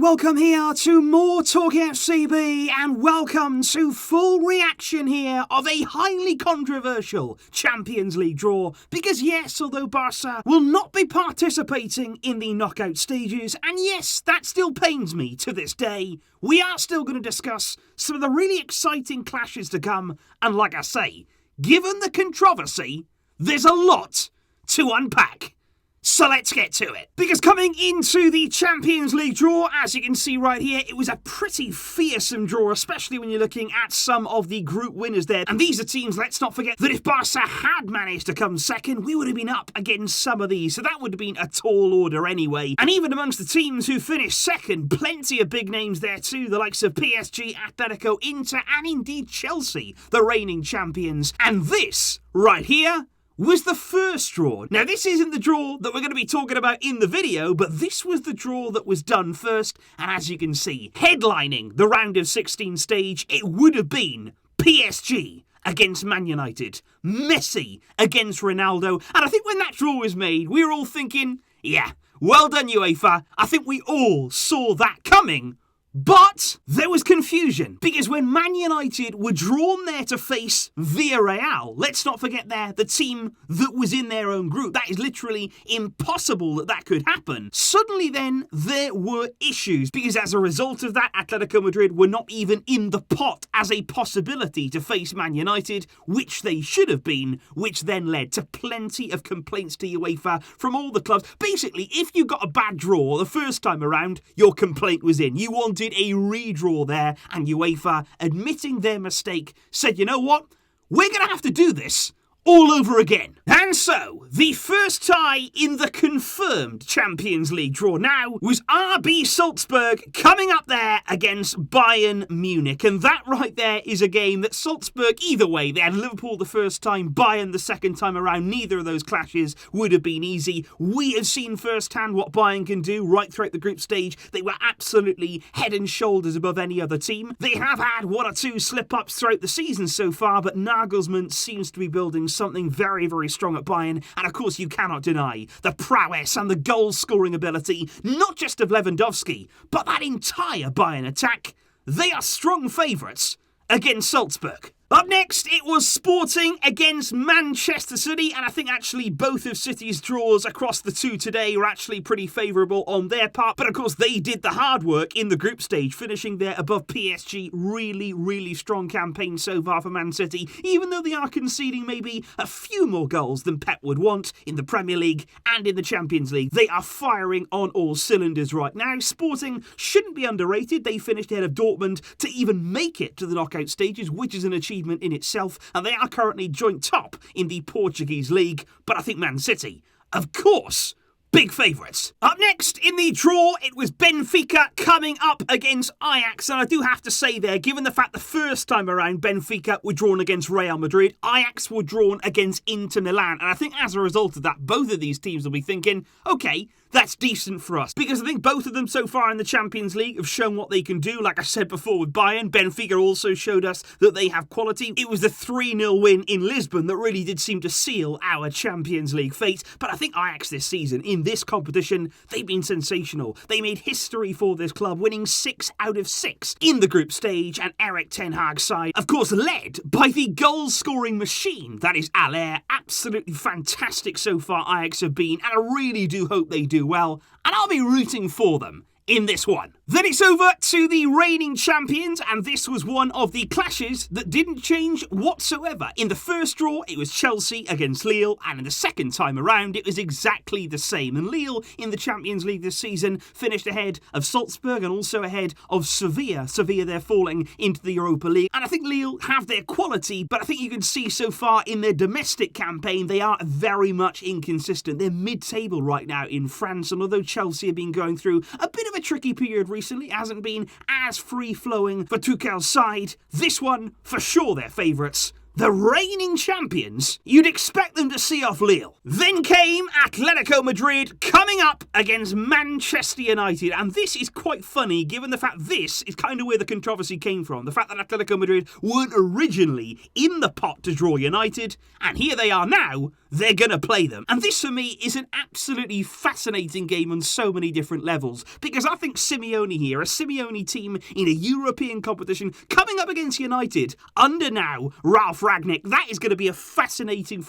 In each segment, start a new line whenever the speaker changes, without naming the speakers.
welcome here to MoreTalkFCB and welcome to full reaction here of a highly controversial Champions League draw because yes, although Barca will not be participating in the knockout stages, and yes, that still pains me to this day, we are still going to discuss some of the really exciting clashes to come, and like I say, given the controversy, there's a lot to unpack. So let's get to it. Because coming into the Champions League draw, as you can see right here, it was a pretty fearsome draw, especially when you're looking at some of the group winners there. And these are teams, let's not forget, that if Barca had managed to come second, we would have been up against some of these. So that would have been a tall order anyway. And even amongst the teams who finished second, plenty of big names there too. The likes of PSG, Atletico, Inter, and indeed Chelsea, the reigning champions. And this, right here, was the first draw. Now, this isn't the draw that we're going to be talking about in the video, but this was the draw that was done first, and as you can see, headlining the round of 16 stage, it would have been PSG against Man United, Messi against Ronaldo, and I think when that draw was made, we were all thinking, yeah, well done UEFA, I think we all saw that coming. But there was confusion, because when Man United were drawn there to face Villarreal, let's not forget there, the team that was in their own group, that is literally impossible that could happen. Suddenly then, there were issues, because as a result of that, Atletico Madrid were not even in the pot as a possibility to face Man United, which they should have been, which then led to plenty of complaints to UEFA from all the clubs. Basically, if you got a bad draw the first time around, your complaint was in. You wanted a redraw there, and UEFA, admitting their mistake, said, you know what, we're going to have to do this all over again. And so, the first tie in the confirmed Champions League draw now was RB Salzburg coming up there against Bayern Munich. And that right there is a game that Salzburg, either way, they had Liverpool the first time, Bayern the second time around. Neither of those clashes would have been easy. We have seen firsthand what Bayern can do right throughout the group stage. They were absolutely head and shoulders above any other team. They have had one or two slip-ups throughout the season so far, but Nagelsmann seems to be building something very, very strong at Bayern, and of course you cannot deny the prowess and the goal-scoring ability, not just of Lewandowski, but that entire Bayern attack. They are strong favourites against Salzburg. Up next, it was Sporting against Manchester City, and I think actually both of City's draws across the two today were actually pretty favourable on their part, but of course they did the hard work in the group stage, finishing there above PSG. Really, really strong campaign so far for Man City, even though they are conceding maybe a few more goals than Pep would want in the Premier League and in the Champions League. They are firing on all cylinders right now. Sporting shouldn't be underrated. They finished ahead of Dortmund to even make it to the knockout stages, which is an achievement in itself, and they are currently joint top in the Portuguese league, but I think Man City, of course, big favourites. Up next in the draw, it was Benfica coming up against Ajax, and I do have to say there, given the fact the first time around Benfica were drawn against Real Madrid, Ajax were drawn against Inter Milan, and I think as a result of that, both of these teams will be thinking, okay, that's decent for us. Because I think both of them so far in the Champions League have shown what they can do. Like I said before with Bayern, Benfica also showed us that they have quality. It was the 3-0 win in Lisbon that really did seem to seal our Champions League fate. But I think Ajax this season, in this competition, they've been sensational. They made history for this club, winning 6 out of 6 in the group stage, and Erik ten Hag's side, of course, led by the goal-scoring machine. That is Haller. Absolutely fantastic so far Ajax have been, and I really do hope they do well, and I'll be rooting for them in this one. Then it's over to the reigning champions, and this was one of the clashes that didn't change whatsoever. In the first draw, it was Chelsea against Lille, and in the second time around, it was exactly the same. And Lille, in the Champions League this season, finished ahead of Salzburg and also ahead of Sevilla. Sevilla, they're falling into the Europa League, and I think Lille have their quality, but I think you can see so far in their domestic campaign, they are very much inconsistent. They're mid-table right now in France, and although Chelsea have been going through a bit of a tricky period recently, it hasn't been as free-flowing for Tuchel's side. This one, for sure, they're favourites. The reigning champions, you'd expect them to see off Lille. Then came Atletico Madrid coming up against Manchester United. And this is quite funny, given the fact this is kind of where the controversy came from. The fact that Atletico Madrid weren't originally in the pot to draw United, and here they are now, they're going to play them. And this, for me, is an absolutely fascinating game on so many different levels, because I think Simeone here, a Simeone team in a European competition, coming up against United, under now Ralf Rangnick, that is going to be a fascinating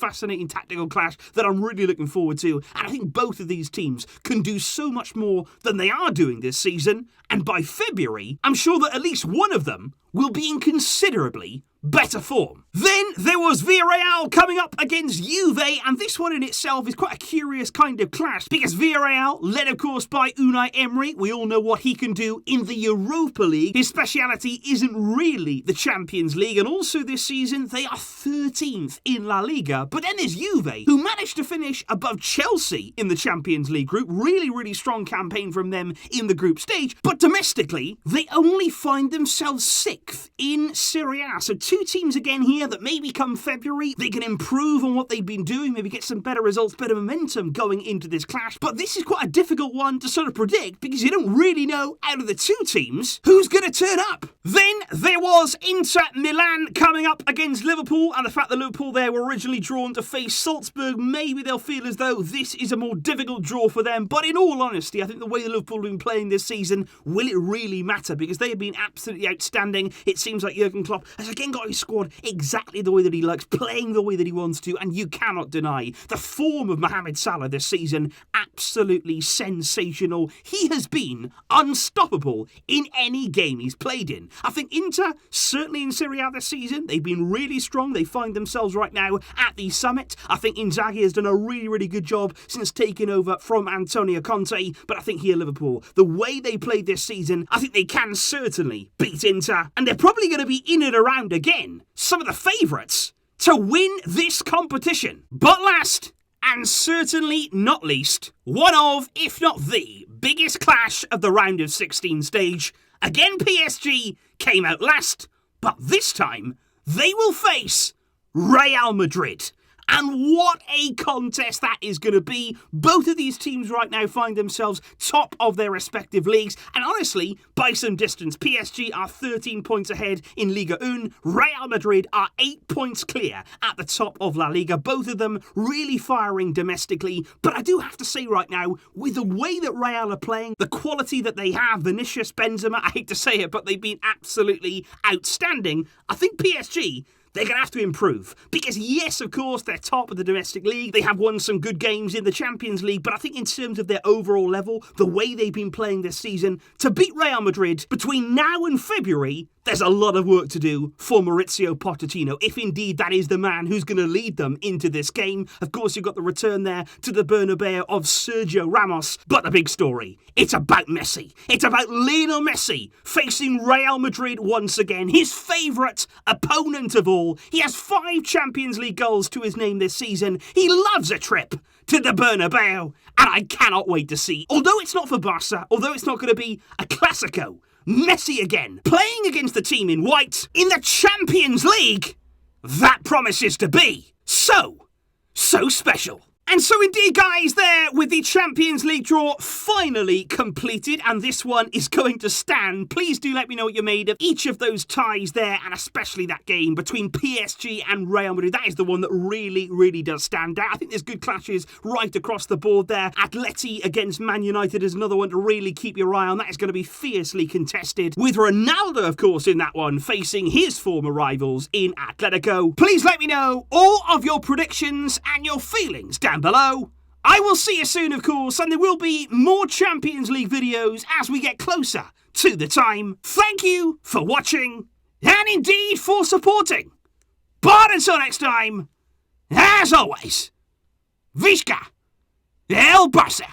tactical clash that I'm really looking forward to. And I think both of these teams can do so much more than they are doing this season. And by February, I'm sure that at least one of them will be in considerably better form. Then there was Villarreal coming up against Juve, and this one in itself is quite a curious kind of clash, because Villarreal, led of course by Unai Emery, we all know what he can do in the Europa League. His speciality isn't really the Champions League, and also this season they are 13th in La Liga. But then there's Juve, who managed to finish above Chelsea in the Champions League group. Really strong campaign from them in the group stage, but domestically they only find themselves 6th in Serie A. So two teams again here that maybe come February, they can improve on what they've been doing, maybe get some better results, better momentum going into this clash. But this is quite a difficult one to sort of predict, because you don't really know out of the two teams who's going to turn up. Then there was Inter Milan coming up against Liverpool, and the fact that Liverpool there were originally drawn to face Salzburg, maybe they'll feel as though this is a more difficult draw for them. But in all honesty, I think the way the Liverpool have been playing this season, will it really matter? Because they have been absolutely outstanding. It seems like Jurgen Klopp has again got his squad exactly the way that he likes, playing the way that he wants to, and you cannot deny the form of Mohamed Salah this season. Absolutely sensational. He has been unstoppable in any game he's played in. I think Inter, certainly in Serie A this season, they've been really strong. They find themselves right now at the summit. I think Inzaghi has done a really good job since taking over from Antonio Conte, but I think here Liverpool, the way they played this season, I think they can certainly beat Inter, and they're probably going to be in and around again some of the favourites to win this competition. But last, and certainly not least, one of, if not the, biggest clash of the round of 16 stage. Again, PSG came out last, but this time they will face Real Madrid. And what a contest that is going to be. Both of these teams right now find themselves top of their respective leagues. And honestly, by some distance, PSG are 13 points ahead in Liga 1. Real Madrid are 8 points clear at the top of La Liga. Both of them really firing domestically. But I do have to say right now, with the way that Real are playing, the quality that they have, Vinicius, Benzema, I hate to say it, but they've been absolutely outstanding. I think PSG, they're going to have to improve, because yes, of course, they're top of the domestic league. They have won some good games in the Champions League, but I think in terms of their overall level, the way they've been playing this season, to beat Real Madrid between now and February, there's a lot of work to do for Mauricio Pochettino, if indeed that is the man who's going to lead them into this game. Of course, you've got the return there to the Bernabeu of Sergio Ramos, but the big story, it's about Messi. It's about Lionel Messi facing Real Madrid once again, his favourite opponent of all. He has 5 Champions League goals to his name this season. He loves a trip to the Bernabeu, and I cannot wait to see. Although it's not for Barca, although it's not going to be a Clásico, Messi again, playing against the team in white in the Champions League, that promises to be so special. And so indeed, guys, there with the Champions League draw finally completed, and this one is going to stand. Please do let me know what you made of each of those ties there, and especially that game between PSG and Real Madrid. That is the one that really does stand out. I think there's good clashes right across the board there. Atleti against Man United is another one to really keep your eye on. That is going to be fiercely contested, with Ronaldo, of course, in that one, facing his former rivals in Atletico. Please let me know all of your predictions and your feelings down below. I will see you soon, of course, and there will be more Champions League videos as we get closer to the time. Thank you for watching, and indeed for supporting. But until next time, as always, Visca El Barça.